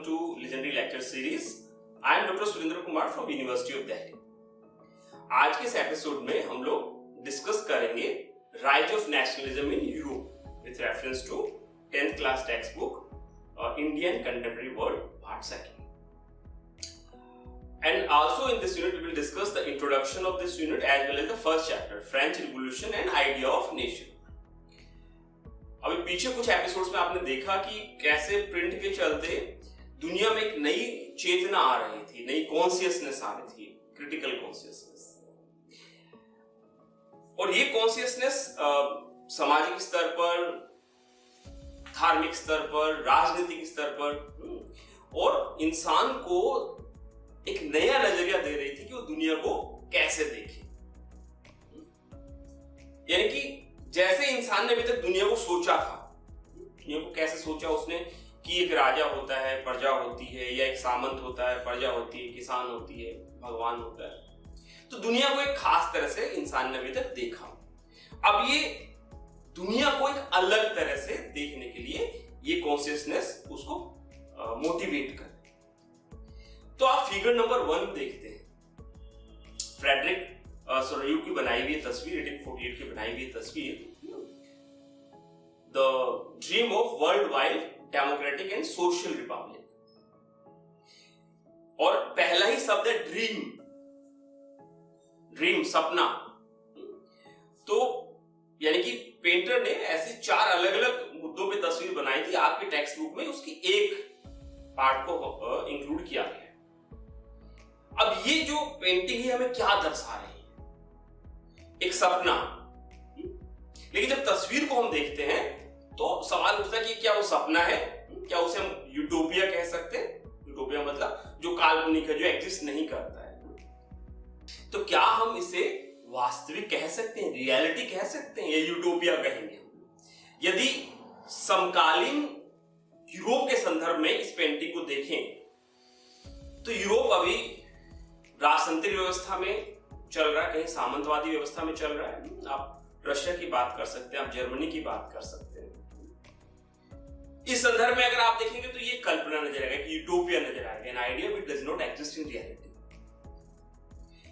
to Legendary Lecture Series. I am Dr. Surendra Kumar from University of Delhi. आज के इस episode में हम लोग डिस्कस करेंगे rise of nationalism in Europe with reference to 10th class text book Indian contemporary world part second. And also in this unit we will discuss the introduction of this unit as well as the first chapter, French Revolution and Idea of Nation. अभी पीछे कुछ episodes में आपने देखा कि कैसे print के चलते दुनिया में एक नई चेतना आ रही थी, नई कॉन्शियसनेस आ रही थी, क्रिटिकल कॉन्शियसनेस. और ये कॉन्शियसनेस सामाजिक स्तर पर, धार्मिक स्तर पर, राजनीतिक स्तर पर और इंसान को एक नया नजरिया दे रही थी कि वो दुनिया को कैसे देखे. यानी कि जैसे इंसान ने अभी तक दुनिया को सोचा था, दुनिया को कैसे सोचा उसने कि एक राजा होता है, प्रजा होती है, या एक सामंत होता है, प्रजा होती है, किसान होती है, भगवान होता है. तो दुनिया को एक खास तरह से इंसान ने अभी तक देखा. अब ये दुनिया को एक अलग तरह से देखने के लिए ये कॉन्शियसनेस उसको मोटिवेट कर. तो आप फिगर नंबर 1 देखते हैं. फ्रेडरिक सोरेयू की बनाई हुई तस्वीर, 1848 की बनाई हुई तस्वीर, the dream of world wide democratic and social Republic. और पहला ही शब्द है ड्रीम. ड्रीम सपना. तो यानी कि पेंटर ने ऐसे 4 अलग अलग मुद्दों पे तस्वीर बनाई थी. आपके टेक्स्ट बुक में उसकी एक पार्ट को इंक्लूड किया गया. अब ये जो पेंटिंग है हमें क्या दर्शा रही है? एक सपना. लेकिन जब तस्वीर को हम देखते हैं तो सवाल उठता है कि क्या वो सपना है? क्या उसे हम यूटोपिया कह सकते हैं? यूटोपिया मतलब जो काल्पनिक है, जो एग्जिस्ट नहीं करता है. तो क्या हम इसे वास्तविक कह सकते हैं, रियलिटी कह सकते हैं, या यूटोपिया कहेंगे? यदि समकालीन यूरोप के संदर्भ में इस पेंटिंग को देखें तो यूरोप अभी राजतंत्र व्यवस्था में चल रहा है, कहीं सामंतवादी व्यवस्था में चल रहा है. आप रशिया की बात कर सकते हैं, आप जर्मनी की बात कर सकते हैं. इस संदर्भ में अगर आप देखेंगे तो ये कल्पना नजर आएगा, कि यूटोपिया नजर आएगा, an idea which does not exist in reality.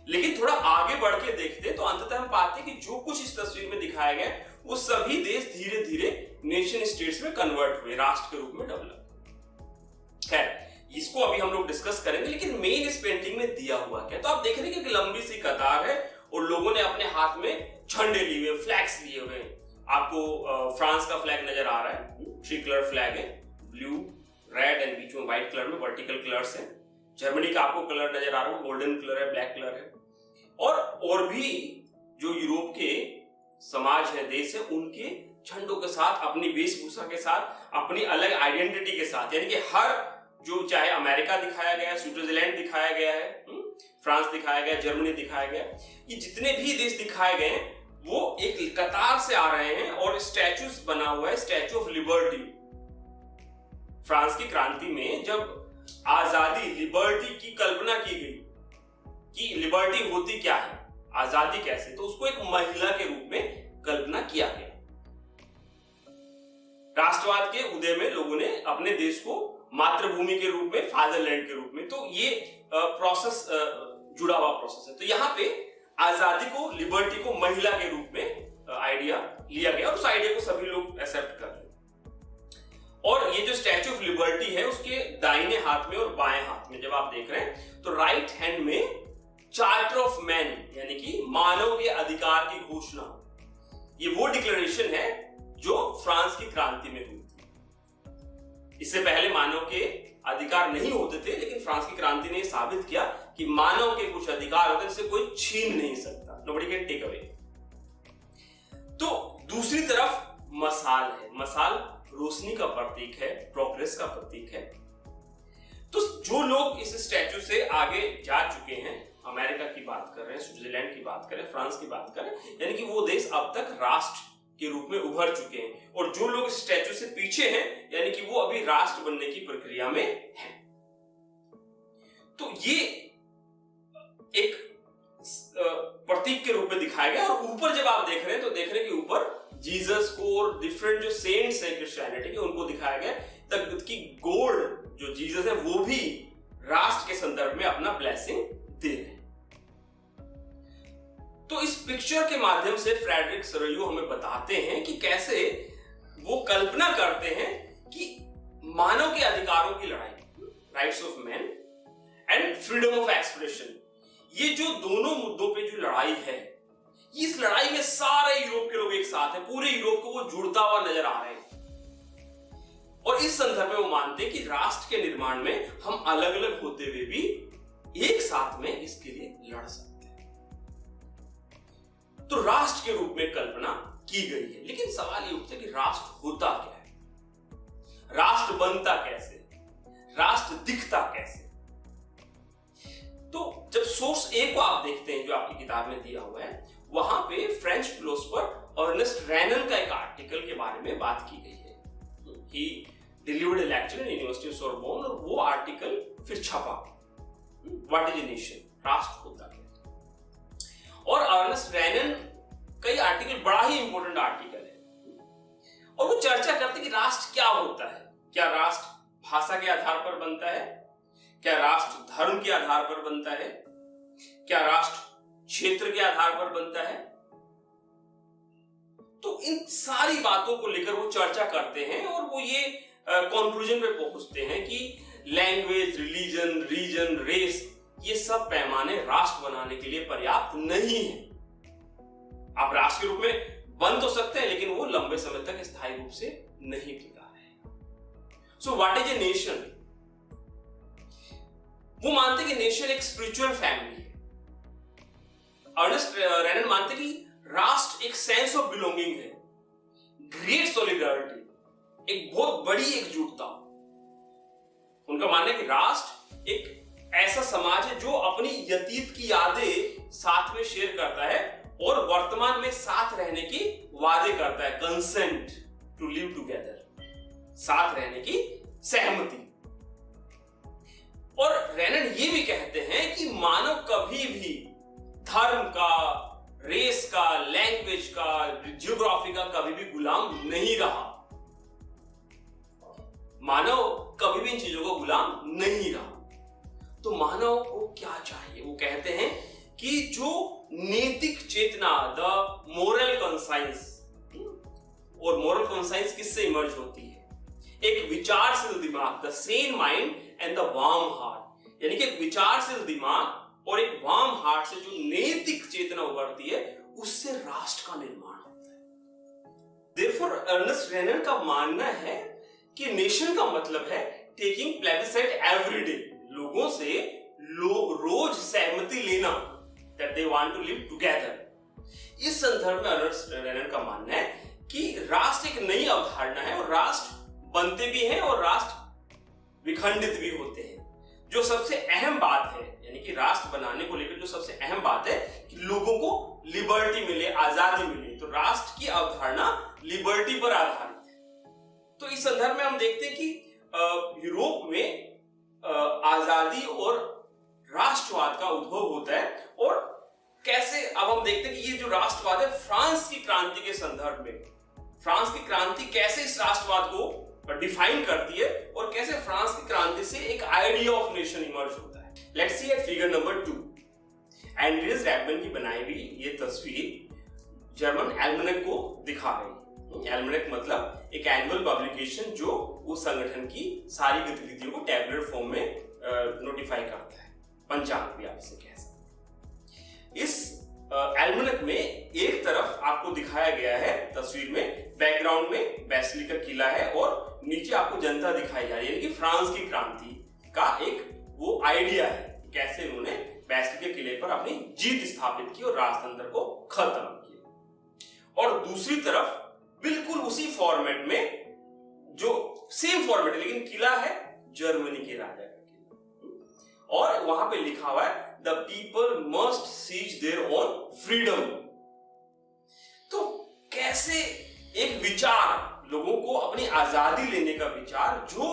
लेकिन थोड़ा आगे बढ़ के देखते तो अंततः हम पाते हैं कि जो कुछ इस तस्वीर में दिखाया गया वो सभी देश धीरे धीरे नेशन स्टेट्स में कन्वर्ट हुए, राष्ट्र के रूप में डेवलप. खैर, इसको अभी हम लोग डिस्कस करेंगे. लेकिन मेन इस पेंटिंग में दिया हुआ क्या? तो आप देख रहे हैं कि लंबी सी कतार है और लोगों ने अपने हाथ में झंडे लिए हुए, फ्लैग्स लिए हुए. आपको फ्रांस का फ्लैग नजर आ रहा है, 3 कलर फ्लैग है, ब्लू, रेड एंड बीच में व्हाइट कलर में वर्टिकल कलर्स हैं. जर्मनी का आपको कलर नजर आ रहा है, गोल्डन कलर है, ब्लैक कलर है. और भी जो यूरोप के समाज है, देश है, उनके झंडों के साथ, अपनी वेशभूषा के साथ, अपनी अलग आइडेंटिटी के साथ, यानी कि हर जो चाहे अमेरिका दिखाया गया, स्विट्जरलैंड दिखाया गया है, फ्रांस दिखाया गया, जर्मनी दिखाया गया, ये जितने भी देश दिखाए गए हैं वो एक कतार से आ रहे हैं. और स्टैचूज बना हुआ है, स्टैचू ऑफ लिबर्टी. फ्रांस की क्रांति में जब आजादी, लिबर्टी की कल्पना की गई कि लिबर्टी होती क्या है, आजादी कैसे, तो उसको एक महिला के रूप में कल्पना किया गया. राष्ट्रवाद के उदय में लोगों ने अपने देश को मातृभूमि के रूप में, फादरलैंड के रूप में, तो ये प्रोसेस जुड़ा हुआ प्रोसेस है. तो यहाँ पे आजादी को, लिबर्टी को महिला के रूप में आइडिया लिया गया और उस आइडिया को सभी लोग एक्सेप्ट कर रहे. और ये जो स्टैच्यू ऑफ लिबर्टी है उसके दाहिने हाथ में और बाएं हाथ में जब आप देख रहे हैं तो राइट हैंड में चार्टर ऑफ मैन, यानी कि मानव के अधिकार की घोषणा. ये वो डिक्लेरेशन है जो फ्रांस की क्रांति में हुई थी. इससे पहले मानव के अधिकार नहीं होते थे, लेकिन फ्रांस की क्रांति ने साबित किया कि मानव के कुछ अधिकार होते हैं जिसे कोई छीन नहीं सकता. Nobody can take away. तो दूसरी तरफ मशाल है. मशाल रोशनी का प्रतीक है, प्रोग्रेस का प्रतीक है. तो जो लोग इस स्टैचू से आगे जा चुके हैं, अमेरिका की बात कर रहे हैं, स्विट्जरलैंड की बात करें, फ्रांस की बात करें, यानी कि वो देश अब तक राष्ट्र के रूप में उभर चुके हैं. और जो लोग स्टैचू से पीछे हैं, यानी कि वो अभी राष्ट्र बनने की प्रक्रिया में हैं. तो ये एक प्रतीक के रूप में दिखाया गया. और ऊपर जब आप देख रहे हैं तो देख रहे हैं कि ऊपर जीसस को और डिफरेंट जो सेंट्स हैं क्रिश्चियनिटी के, उनको दिखाया गया. तक की गोल्ड जो जीसस है वो भी राष्ट्र के संदर्भ में अपना ब्लेसिंग दे रहे हैं। तो इस पिक्चर के माध्यम से फ्रेडरिक सोरेयू हमें बताते हैं कि कैसे वो कल्पना करते हैं कि मानव के अधिकारों की लड़ाई, rights of man and freedom of expression, ये जो दोनों मुद्दों पे जो लड़ाई है, इस लड़ाई में सारे यूरोप के लोग एक साथ हैं, पूरे यूरोप को वो जुड़ता हुआ नजर आ रहे हैं। और इस संदर्भ में वो मानते हैं कि राष्ट्र के निर्माण में हम अलग अलग होते हुए भी एक साथ में इसके लिए लड़ सकते हैं। तो राष्ट्र के रूप में कल्पना की गई है, लेकिन सवाल ये उठता है कि राष्ट्र होता क्या है, राष्ट्र बनता कैसे, राष्ट्र दिखता कैसे। तो जब सोर्स ए को आप देखते हैं जो आपकी किताब में दिया हुआ है, वहां पे फ्रेंच फिलोसोफर अर्नेस्ट रेनन का एक आर्टिकल के बारे में बात की गई है। He delivered a lecture in university of Sorbonne, और वो आर्टिकल फिर छपा, व्हाट इज ए नेशन, राष्ट्र होता क्या। और अर्नेस्ट रेनन कई आर्टिकल, बड़ा ही इंपॉर्टेंट आर्टिकल है, और वो चर्चा करते कि राष्ट्र क्या होता है। क्या राष्ट्र भाषा के आधार पर बनता है, क्या राष्ट्र धर्म के आधार पर बनता है, क्या राष्ट्र क्षेत्र के आधार पर बनता है। तो इन सारी बातों को लेकर वो चर्चा करते हैं और वो ये कंक्लूजन पे पहुंचते हैं कि लैंग्वेज, रिलीजन, रीजन, रेस, ये सब पैमाने राष्ट्र बनाने के लिए पर्याप्त नहीं है। आप राष्ट्र के रूप में बन तो सकते हैं, लेकिन वो लंबे समय तक स्थायी रूप से नहीं टिका रहेगा। So what is a nation? वो मानते कि नेशन एक स्पिरिचुअल फैमिली है। अर्नेस्ट रेनन मानते कि राष्ट्र एक सेंस ऑफ बिलोंगिंग है, ग्रेट सॉलिडारिटी, एक बहुत बड़ी एकजुटता। उनका मानना है कि राष्ट्र एक ऐसा समाज है जो अपनी अतीत की यादें साथ में शेयर करता है और वर्तमान में साथ रहने की वादे करता है, कंसेंट टू लिव टुगेदर, साथ रहने की सहमति। और रेनन ये भी कहते हैं कि मानव कभी भी धर्म का, रेस का, लैंग्वेज का, जियोग्राफी का कभी भी गुलाम नहीं रहा। मानव कभी भी इन चीजों का गुलाम नहीं रहा। तो मानव को क्या चाहिए? वो कहते हैं कि जो नैतिक चेतना, द मोरल कॉन्साइंस, और मोरल कॉन्साइंस किससे इमर्ज होती है? एक विचारशील दिमाग, the Sen mind and the warm heart, यानी कि एक विचारशील दिमाग और एक वार्म हार्ट से जो नैतिक चेतना उभरती है, उससे राष्ट्र का निर्माण होता है। देयरफॉर अर्नेस्ट रेनन का मानना है कि नेशन का मतलब है टेकिंग प्लेबिसाइट एवरी डे, लोगों से रोज सहमति लेना, that they want to live together। इस संदर्भ में अर्नेस्ट रेनन का मानना है कि राष्ट्र एक नई अवधारणा है और राष्ट्र बनते भी हैं और राष्ट्र विखंडित भी होते हैं। जो सबसे अहम बात है, यानी कि राष्ट्र बनाने को लेकर जो सबसे अहम बात है कि लोगों को लिबर्टी मिले, आजादी मिले, तो राष्ट्र की अवधारणा लिबर्टी पर आधारित है। तो इस संदर्भ में हम देखते हैं कि यूरोप में आजादी और राष्ट्रवाद का उद्भव होता है। और कैसे, अब हम देखते हैं कि ये जो राष्ट्रवाद है फ्रांस की क्रांति के संदर्भ में, फ्रांस की क्रांति कैसे इस राष्ट्रवाद को डिफाइन करती है और कैसे फ्रांस की क्रांति से एक आइडिया ऑफ नेशन इमर्ज होता है। Let's see at figure number 2। Andreas Rebmann की बनाई हुई ये तस्वीर जर्मन एल्मनेक को दिखा रही है। एल्मनेक मतलब एक एनुअल पब्लिकेशन जो उस संगठन की सारी गतिविधियों को टैबलेट फॉर्म में नोटिफाई करता है, पंचांग भी आप इसे कह सकते हैं। इस एल्मनेक में एक तरफ आपको दिखाया गया है तस्वीर में, बैकग्राउंड में बेसिलिका किला है और नीचे आपको जनता दिखाई जा रही है, यानी कि फ्रांस की क्रांति का एक वो आइडिया है, कैसे उन्होंने बेसिलिका किले पर अपनी जीत स्थापित की और राजतंत्र को खत्म किया। और दूसरी तरफ बिल्कुल उसी फॉर्मेट में, जो सेम फॉर्मेट है लेकिन किला है जर्मनी के राजा का किला, और वहां पे लिखा हुआ है the people must seize their own freedom. तो कैसे एक विचार, लोगों को अपनी आजादी लेने का विचार जो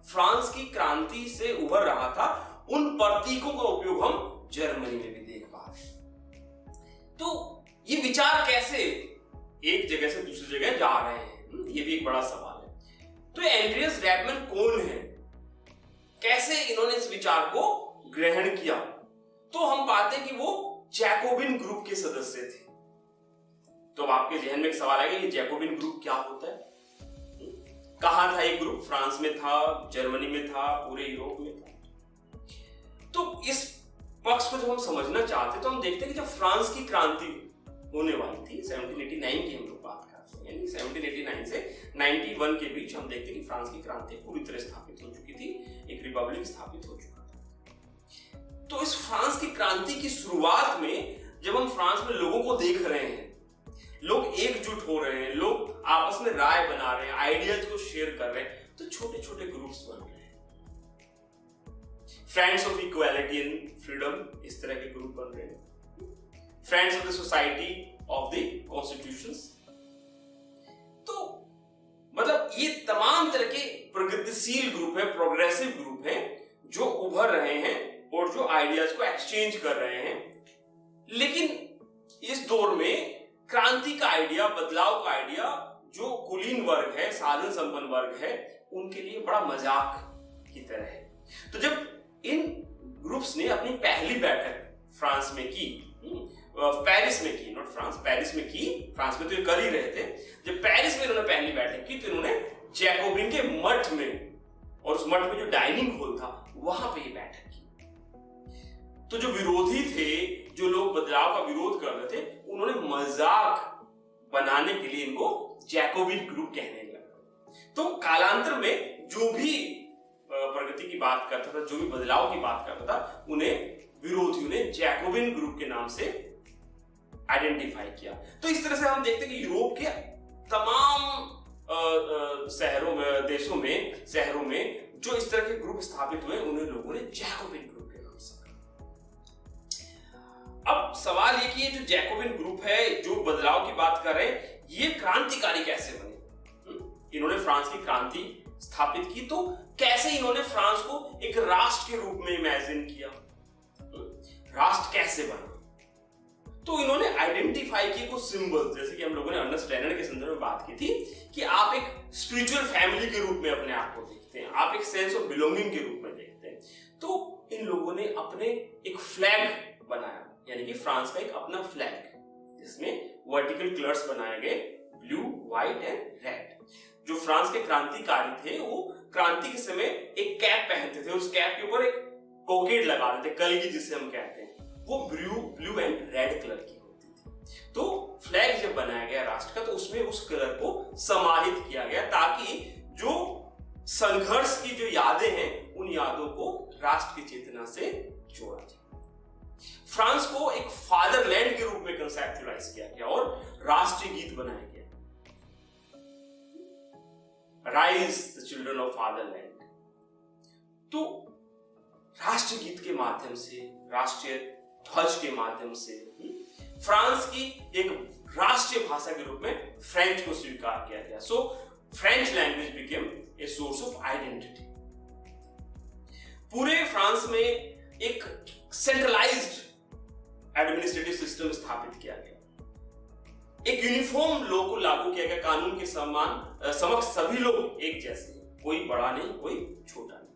फ्रांस की क्रांति से उभर रहा था, उन प्रतीकों का उपयोग हम जर्मनी में भी देख पा रहे हैं। तो ये विचार कैसे एक जगह से दूसरी जगह जा रहे हैं, ये भी एक बड़ा सवाल है। तो एंड्रियस रैबमैन कौन है? कैसे इन्होंने इस विचार को ग्रहण किया, तो हम पाते हैं कि वो जैकोबिन ग्रुप के सदस्य थे। तो अब आपके जहन में एक सवाल आएगा, ये जैकोबिन ग्रुप क्या होता है? कहां था ये ग्रुप? फ्रांस में था, जर्मनी में था, पूरे यूरोप में था। तो इस पक्ष को जब हम समझना चाहते तो हम देखते हैं कि जब फ्रांस की क्रांति होने वाली थी, 1789 की हम लोग बात करते हैं, यानी 1789 से 91 के बीच हम देखते हैं कि फ्रांस की क्रांति पूरी तरह स्थापित हो चुकी थी, एक रिपब्लिक स्थापित हो चुका था। तो इस फ्रांस की क्रांति की शुरुआत में जब हम फ्रांस में लोगों को देख रहे हैं, लोग एकजुट हो रहे हैं, लोग आपस में राय बना रहे हैं, आइडियाज को शेयर कर रहे हैं, तो छोटे छोटे ग्रुप्स बन रहे हैं। Friends of equality and freedom, इस तरह के ग्रुप बन रहे हैं। Friends of the society of the constitutions. तो मतलब ये तमाम तरह के प्रगतिशील ग्रुप है, प्रोग्रेसिव ग्रुप है, जो उभर रहे हैं और जो आइडियाज को एक्सचेंज कर रहे हैं। लेकिन इस दौर में क्रांति का आइडिया, बदलाव का आइडिया, जो कुलीन वर्ग है, साधन संपन्न वर्ग है, उनके लिए बड़ा मजाक की तरह है। तो जब इन ग्रुप्स ने अपनी पहली बैठक फ्रांस में की, पेरिस में की, नॉट फ्रांस, पेरिस में की, फ्रांस में तो ये कर ही रहे थे, जब पेरिस में इन्होंने पहली बैठक की तो इन्होंने जैकोबिन के मठ में, और उस मठ में जो डाइनिंग हॉल था वहां पे ये बैठक की। तो जो विरोधी थे, जो लोग बदलाव का विरोध कर रहे थे, उन्होंने मजाक बनाने के लिए इनको जैकोबिन ग्रुप कहने लगा। तो कालांतर में जो भी प्रगति की बात करता था, जो भी बदलाव की बात करता था, उन्हें विरोधियों ने जैकोबिन ग्रुप के नाम से आइडेंटिफाई किया। तो इस तरह से हम देखते हैं कि यूरोप के तमाम शहरों में, देशों में, शहरों में जो इस तरह के ग्रुप स्थापित हुए, उन्हें लोगों ने जैकोबिन ग्रुप के नाम से कहा। अब सवाल ये कि ये जो जैकोबिन ग्रुप है, जो बदलाव की बात कर रहे हैं, ये क्रांतिकारी कैसे बने? इन्होंने फ्रांस की क्रांति स्थापित की, तो कैसे इन्होंने फ्रांस को एक राष्ट्र के रूप में इमेजिन किया? राष्ट्र कैसे बना? तो इन्होंने आइडेंटिफाई किए कुछ सिंबल्स, जैसे कि हम लोगों ने अर्नेस्ट रेनर के संदर्भ में बात की थी कि आप एक स्पिरिचुअल फैमिली के रूप में अपने आप को देखते हैं, आप एक सेंस ऑफ बिलोंगिंग के रूप में देखते हैं। तो इन लोगों ने अपने एक फ्लैग बनाया, यानी कि फ्रांस का एक अपना फ्लैग, जिसमें वर्टिकल कलर्स बनाए गए, ब्लू, व्हाइट एंड रेड। जो फ्रांस के क्रांतिकारी थे, वो क्रांति के समय एक कैप पहनते थे, उस कैप के ऊपर एक कोकेट लगा देते, कलगी जिसे हम कहते हैं, वो ब्लू एंड रेड कलर की होती थी। तो फ्लैग जब बनाया गया राष्ट्र का, तो उसमें उस कलर को समाहित किया गया, ताकि जो संघर्ष की जो यादें हैं, उन यादों को राष्ट्र की चेतना से जोड़ा जाए। फ्रांस को एक फादरलैंड के रूप में कंसेप्चुअलाइज किया गया और राष्ट्रीय गीत बनाया गया, rise the children of fatherland. तो राष्ट्रीय गीत के माध्यम से, राष्ट्रीय ध्वज के माध्यम से फ्रांस की एक राष्ट्रीय भाषा के रूप में फ्रेंच को स्वीकार किया गया। सो French language became a source of identity. पूरे फ्रांस में एक सेंट्रलाइज्ड एडमिनिस्ट्रेटिव सिस्टम स्थापित किया गया, एक यूनिफॉर्म लॉ को लागू किया गया, कानून के समक्ष सभी लोग एक जैसे, कोई बड़ा नहीं, कोई छोटा नहीं।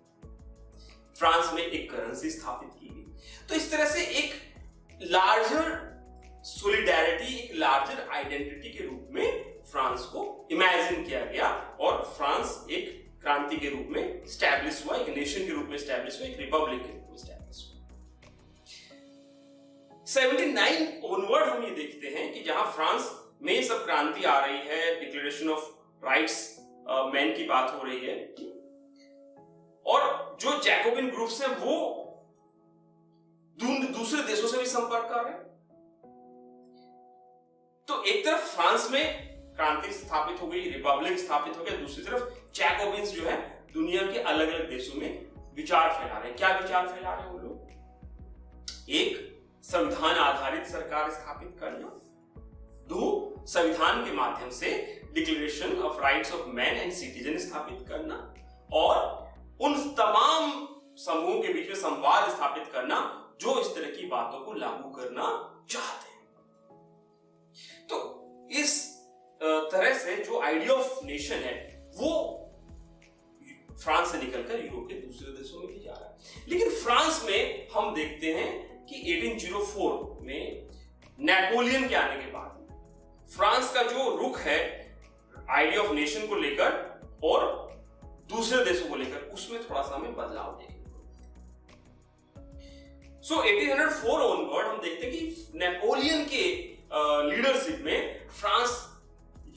फ्रांस में एक करेंसी स्थापित की गई। तो इस तरह से एक लार्जर सोलिडेरिटी, एक लार्जर आइडेंटिटी के रूप में फ्रांस को इमेजिन किया गया, और फ्रांस एक क्रांति के रूप में स्टैब्लिश हुआ, एक नेशन के रूप में स्टैब्लिश हुआ, एक रिपब्लिक के रूप में स्टैब्लिश हुआ। 79 ऑनवर्ड हम ये देखते हैं कि जहां फ्रांस में सब क्रांति आ रही है, डिक्लेरेशन ऑफ राइट्स मैन की बात हो रही है, और जो जैकोबिन ग्रुप्स हैं वो दूसरे देशों से भी संपर्क कर रहे हैं। तो एक तरफ फ्रांस में क्रांति स्थापित हो गई, रिपब्लिक स्थापित हो गया, दूसरी तरफ जैकोबिन्स जो है दुनिया के अलग अलग देशों में विचार फैला रहे हैं। क्या विचार फैला रहे हैं वो लोग? एक, संविधान आधारित सरकार स्थापित करना, दो, संविधान के माध्यम से declaration of rights of man and citizen स्थापित करना, और उन तमाम समूहों के बीच में संवाद स्थापित करना जो इस तरह की बातों को लागू करना चाहते हैं। तो इस तरह से जो आइडिया ऑफ नेशन है वो फ्रांस से निकलकर यूरोप के दूसरे देशों में भी जा रहा है। लेकिन फ्रांस में हम देखते हैं कि 1804 में नेपोलियन के आने के बाद फ्रांस का जो रुख है आइडिया ऑफ नेशन को लेकर और दूसरे देशों को लेकर, उसमें थोड़ा सा हमें बदलाव देखेंगे। सो 1804 ऑनवर्ड हम देखते हैं कि नेपोलियन के लीडरशिप में फ्रांस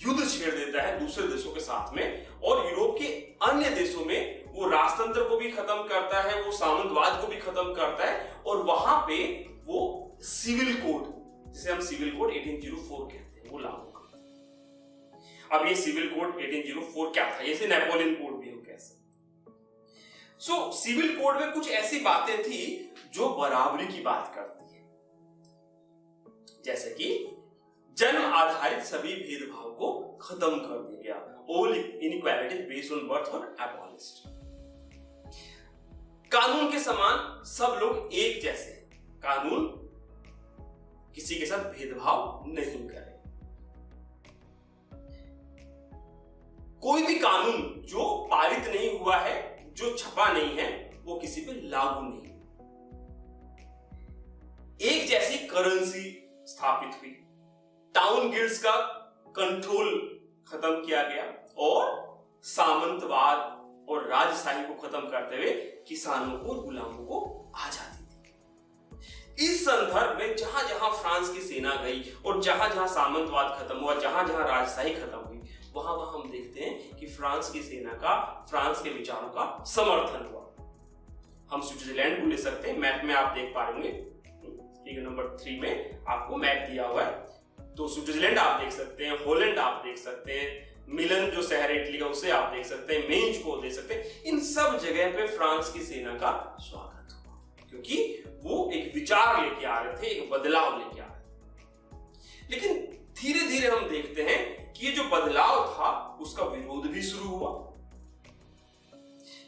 युद्ध छेड़ देता है दूसरे देशों के साथ में, और यूरोप के अन्य देशों में वो राजतंत्र को भी खत्म करता है, वो सामंतवाद को भी खत्म करता है, और वहां पे वो सिविल कोड, जिसे हम सिविल कोड 1804 कहते हैं, वो लागू करता है। अब ये सिविल कोड 1804 क्या था? जैसे नेपोलियन कोड भी हम कह सकते। सो सिविल कोड में कुछ ऐसी बातें थी जो बराबरी की बात करती है, जैसे कि जन्म आधारित सभी भेदभाव को खत्म कर दिया गया, all inequalities based on birth और एबॉलिश्ड। कानून के समान सब लोग एक जैसे, कानून किसी के साथ भेदभाव नहीं करे। कोई भी कानून जो पारित नहीं हुआ है, जो छपा नहीं है, वो किसी पे लागू नहीं। एक जैसी करेंसी स्थापित हुई, टाउन गिल्ड्स का कंट्रोल खत्म किया गया, और सामंतवाद और राजशाही को खत्म करते हुए किसानों को और गुलामों को आजादी दी। इस संदर्भ में जहां जहां फ्रांस की सेना गई और जहां जहां सामंतवाद खत्म हुआ, जहां जहां राजशाही खत्म हुई, वहां वहां हम देखते हैं कि फ्रांस की सेना का, फ्रांस के विचारों का समर्थन हुआ। हम स्विट्जरलैंड को ले सकते हैं, मैप में आप देख पाएंगे, फिगर नंबर 3 में आपको मैप दिया हुआ है। तो स्विट्जरलैंड आप देख सकते हैं, हॉलैंड आप देख सकते हैं, मिलन जो शहर इटली का उसे आप देख सकते हैं, मेंज को देख सकते हैं। इन सब जगह पे फ्रांस की सेना का स्वागत हुआ, क्योंकि वो एक विचार लेके आ रहे थे, एक बदलाव लेके आ रहे थे। लेकिन धीरे धीरे हम देखते हैं कि ये जो बदलाव था उसका विरोध भी शुरू हुआ,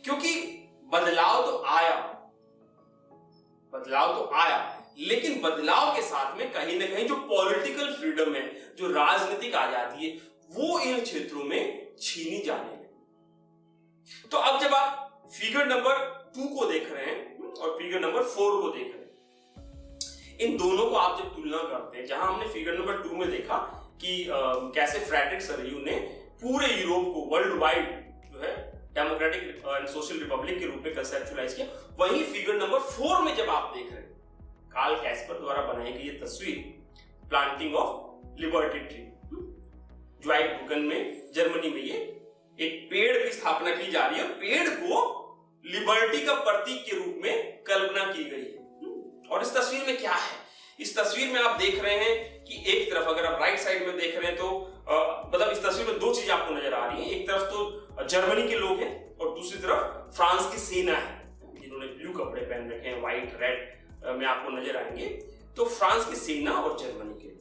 क्योंकि बदलाव तो आया, लेकिन बदलाव के साथ में कहीं ना कहीं जो पॉलिटिकल फ्रीडम है, जो राजनीतिक आजादी है, वो इन क्षेत्रों में छीनी जाने लगी। तो अब जब आप फिगर नंबर 2 को देख रहे हैं और फिगर नंबर 4 को देख रहे हैं, इन दोनों को आप जब तुलना करते हैं, जहां हमने फिगर नंबर 2 में देखा कि कैसे फ्रेडरिक सरियू ने पूरे यूरोप को वर्ल्ड वाइड जो है डेमोक्रेटिक एंड सोशल रिपब्लिक के रूप में कंसेप्चुअलाइज किया, वहीं फिगर नंबर 4 में जब आप देख रहे हैं कार्ल कैस्पर द्वारा बनाई गई ये तस्वीर, प्लांटिंग ऑफ लिबर्टी ट्री, ज्वाइबुकन में जर्मनी में ये एक पेड़ की स्थापना की जा रही है, पेड़ को लिबर्टी का प्रतीक के रूप में कल्पना की गई है। और इस तस्वीर में क्या है? इस तस्वीर में आप देख रहे हैं कि एक तरफ अगर आप राइट साइड में देख रहे हैं तो मतलब इस तस्वीर में 2 चीजें आपको नजर आ रही हैं। एक तरफ तो जर्मनी के लोग हैं और दूसरी तरफ फ्रांस की सेना है, जिन्होंने ब्लू कपड़े पहन रखे हैं, व्हाइट रेड में आपको नजर आएंगे। तो फ्रांस की सेना और जर्मनी के लोग।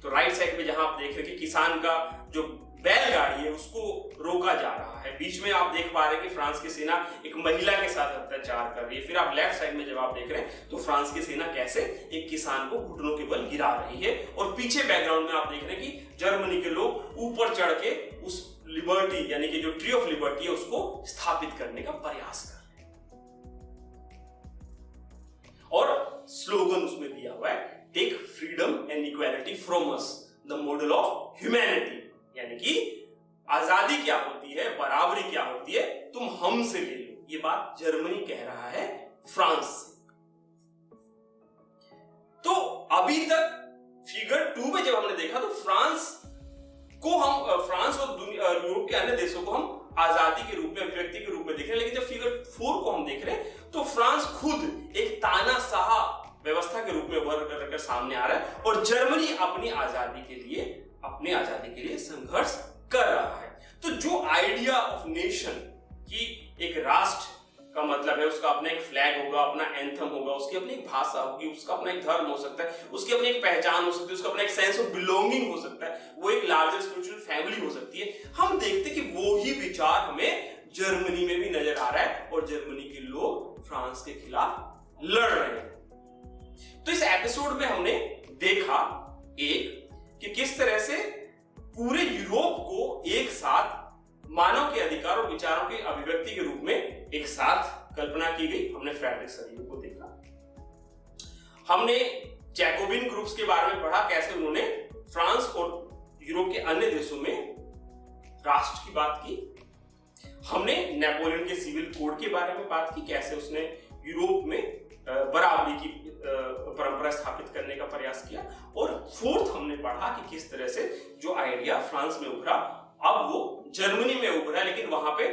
तो राइट साइड में जहां आप देख रहे हैं कि किसान का जो बैलगाड़ी है उसको रोका जा रहा है, बीच में आप देख पा रहे हैं कि फ्रांस की सेना एक महिला के साथ अत्याचार कर रही है। फिर आप लेफ्ट साइड में जब आप देख रहे हैं तो फ्रांस की सेना कैसे एक किसान को घुटनों के बल गिरा रही है, और पीछे बैकग्राउंड में आप देख रहे हैं कि जर्मनी के लोग ऊपर चढ़ के उस लिबर्टी यानी कि जो ट्री ऑफ लिबर्टी है उसको स्थापित करने का प्रयास कर रहे हैं। और स्लोगन उसमें दिया हुआ है, take freedom and equality from us the model of humanity, यानी कि आजादी क्या होती है, बराबरी क्या होती है, तुम हमसे ले लो। ये बात जर्मनी कह रहा है फ्रांस से। तो अभी तक फिगर 2 में जब हमने देखा तो फ्रांस और यूरोप के अन्य देशों को हम आजादी के रूप में, अभिव्यक्ति के रूप में देख रहे हैं। लेकिन जब फिगर 4 को हम देख रहे हैं तो फ्रांस खुद एक तानाशाह व्यवस्था के रूप में उभर कर सामने आ रहा है, और जर्मनी अपनी आजादी के लिए संघर्ष कर रहा है। तो जो आइडिया ऑफ नेशन की एक राष्ट्र का मतलब है उसका अपना एक फ्लैग होगा, अपना एंथम होगा, उसकी अपनी एक भाषा होगी, उसका अपना एक धर्म हो सकता है, उसकी अपनी एक पहचान हो सकती है, उसका अपना एक सेंस ऑफ बिलोंगिंग हो सकता है, वो एक लार्जर स्पिरिचुअल फैमिली हो सकती है। हम देखते कि वो ही विचार हमें जर्मनी में भी नजर आ रहा है, और जर्मनी के लोग फ्रांस के खिलाफ लड़ रहे हैं। तो इस एपिसोड में हमने देखा कि किस तरह से पूरे यूरोप को एक साथ मानव के अधिकार और विचारों के अभिव्यक्ति के रूप में एक साथ कल्पना की गई। हमने फ्रेडरिक सदियों को देखा, हमने जैकोबिन ग्रुप्स के बारे में पढ़ा, कैसे उन्होंने फ्रांस और यूरोप के अन्य देशों में राष्ट्र की बात की। हमने नेपोलियन के सिविल कोड के बारे में बात की, कैसे उसने यूरोप में बराबरी की परंपरा स्थापित करने का प्रयास किया। और फोर्थ हमने पढ़ा कि किस तरह से जो आइडिया फ्रांस में उभरा, अब वो जर्मनी में उभरा, लेकिन वहां पे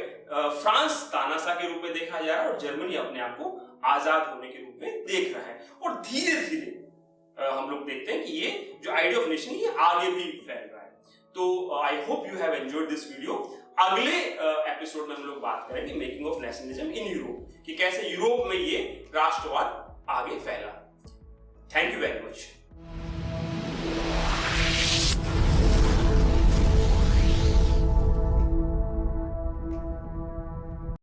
फ्रांस तानाशाह के रूप में देखा जा रहा है और जर्मनी अपने आप को आजाद होने के रूप में देख रहा है। और धीरे धीरे हम लोग देखते हैं कि ये जो आइडिया ऑफ नेशन ये आगे भी फैल रहा है। तो I hope you have enjoyed this video. अगले एपिसोड में हम लोग बात करेंगे making of nationalism in Europe, कि कैसे यूरोप में ये राष्ट्रवाद आगे फैला। Thank you very much.